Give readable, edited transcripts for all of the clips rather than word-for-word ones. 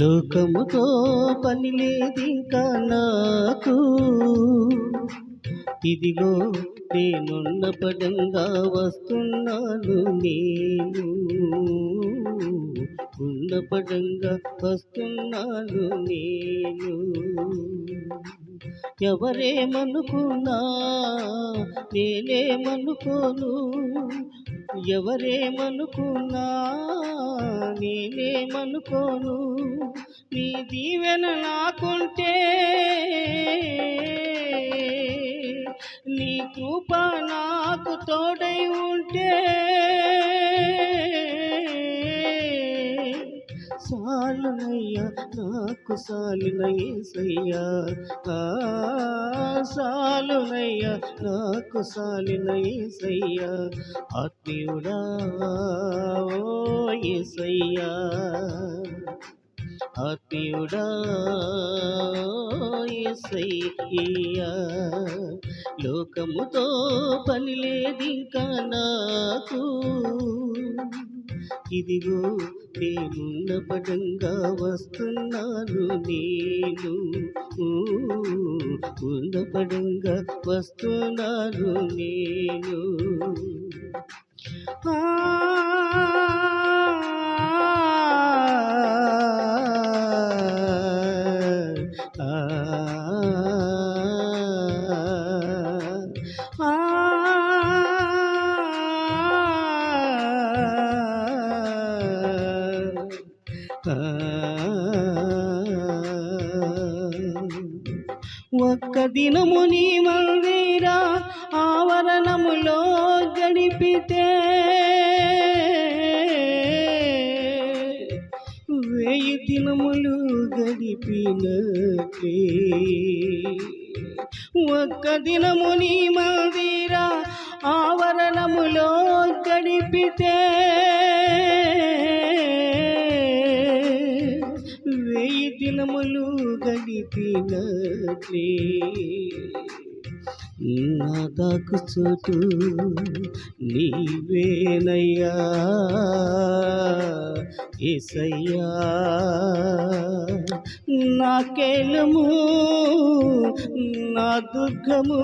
లోకముతో పని లేదింకా నాకు, ఇదిగో నేనున్న పడంగా వస్తున్నాను నేను, ఉన్న పడంగా వస్తున్నాను నేను. ఎవరేమనుకున్నా నేనేమనుకోను, ఎవరేమనుకున్నా నేనేమనుకోను. నీ దీవెన నాకుంటే, నీ కృప నాకు తోడై ఉంటే, సాలునయ్యా నాకు సాలిన యేసయ్యా, సాలునయ్యా నాకు సాలిన యేసయ్యా. ఆత్మీయుడా ఓ యేసయ్యా, ఆత్మీయుడా యేసయ్యా. లోకముతో పని లేదింకా నాకు, ఇదిగో నేనున్న పడంగా వస్తున్నాను నేను, ఉన్న పడంగా వస్తున్నాను నేను. ఒక్క దినము నీ మందిర ఆవరణములో గడిపితే, 1000 దినములు గడిపినట్లే. ఒక్క దినము నీ మందిర ఆవరణములో గడిపితే, 1000 దినములు గడిపినట్లే. నా దాకు చోటు నీవేనయ్యా యేసయ్యా, నా కేలము నా దుర్గము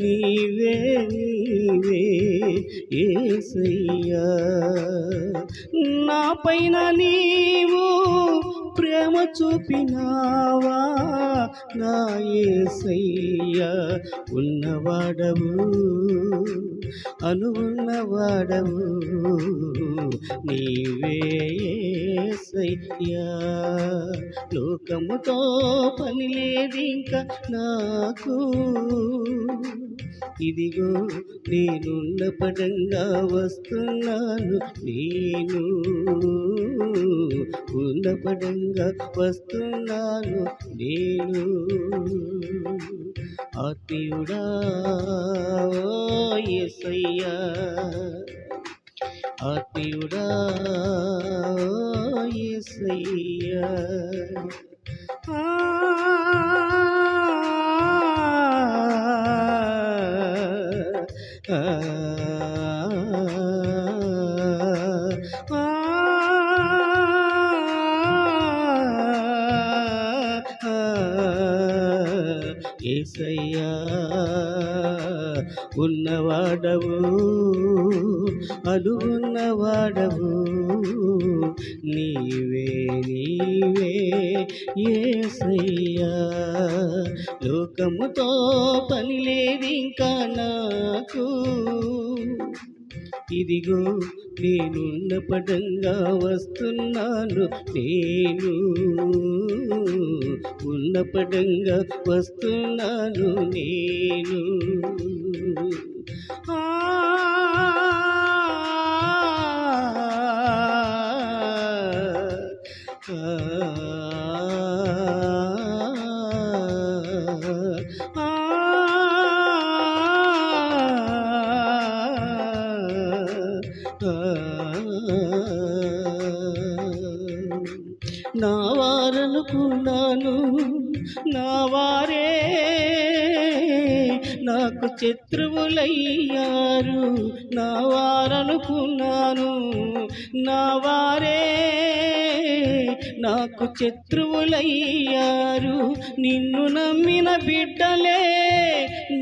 నీవే నీవే యేసయ్యా. నా పైన నీవు ప్రేమ చూపినావా నా యేసయ్యా. ఉన్నవాడవు అనున్నవాడవు నీవే యేసయ్యా. లోకముతో పని లేదింకా నాకు, ఇదిగో నేనున్న పడంగా వస్తున్నాను నేను, ఉన్న పడంగా వస్తున్నాను నేను. ఆత్మీయుడా యేసయ్యా, ఆత్మీయుడా యేసయ్యా. యేసయ్యా ఉన్నవాడవు అనున్నవాడవు నీవే నీవే యేసయ్యా. లోకముతో పని లేదింకా నాకు, ఇదిగో నేనున్న పడంగా వస్తున్నాను నేను, ఉన్న పడంగా వస్తున్నాను నేను. నా వారనుకున్నాను, నా వారే నాకు నాకు శత్రువులయ్యారు. నా వారనుకున్నాను, నా వారే నాకు శత్రువులయ్యారు. నిన్ను నమ్మిన బిడ్డలే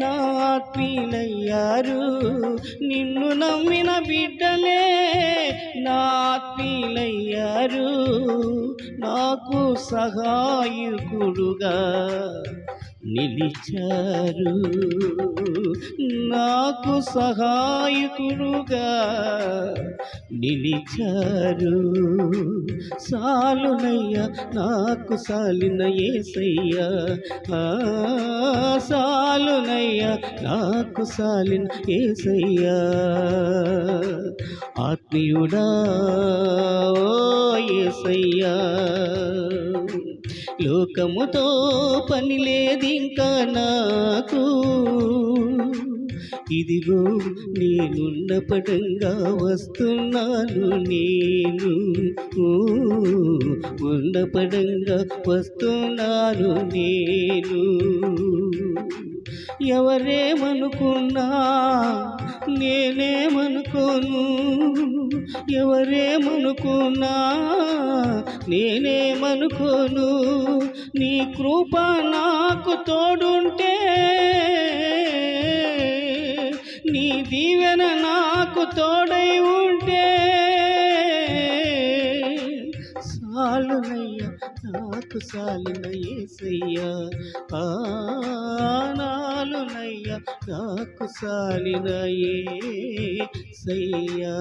నా ఆత్మీయులయ్యారు. నిన్ను నమ్మిన బిడ్డలే నా ఆత్మీయులయ్యారు. నాకు సహాయకుడుగా నిలిచారు. నాకు సహాయకుడుగా నిలిచారు. సాలునయ్యా నాకు సాలిన యేసయ్యా, సాలునయ్యా నాకు సాలిన యేసయ్యా. ఆత్మీయుడా ఓ యేసయ్యా, లోకముతో పని లేదింకా నాకు. ఇదిగో నేనున్న పడంగా వస్తున్నాను నేను, ఉన్న పడంగా వస్తున్నాను నేను. ఎవరేమనుకున్నా నేనేమనుకోను, ఎవరేమనుకున్నా నేనేమనుకోను. నీ కృప నాకు తోడుంటే, నీ దీవెన నాకు తోడై ఉంటే సాలునయ్యా నాకు సాలిన యేసయ్యా, నాలునయ్యా నాకు సాలిన యేసయ్యా.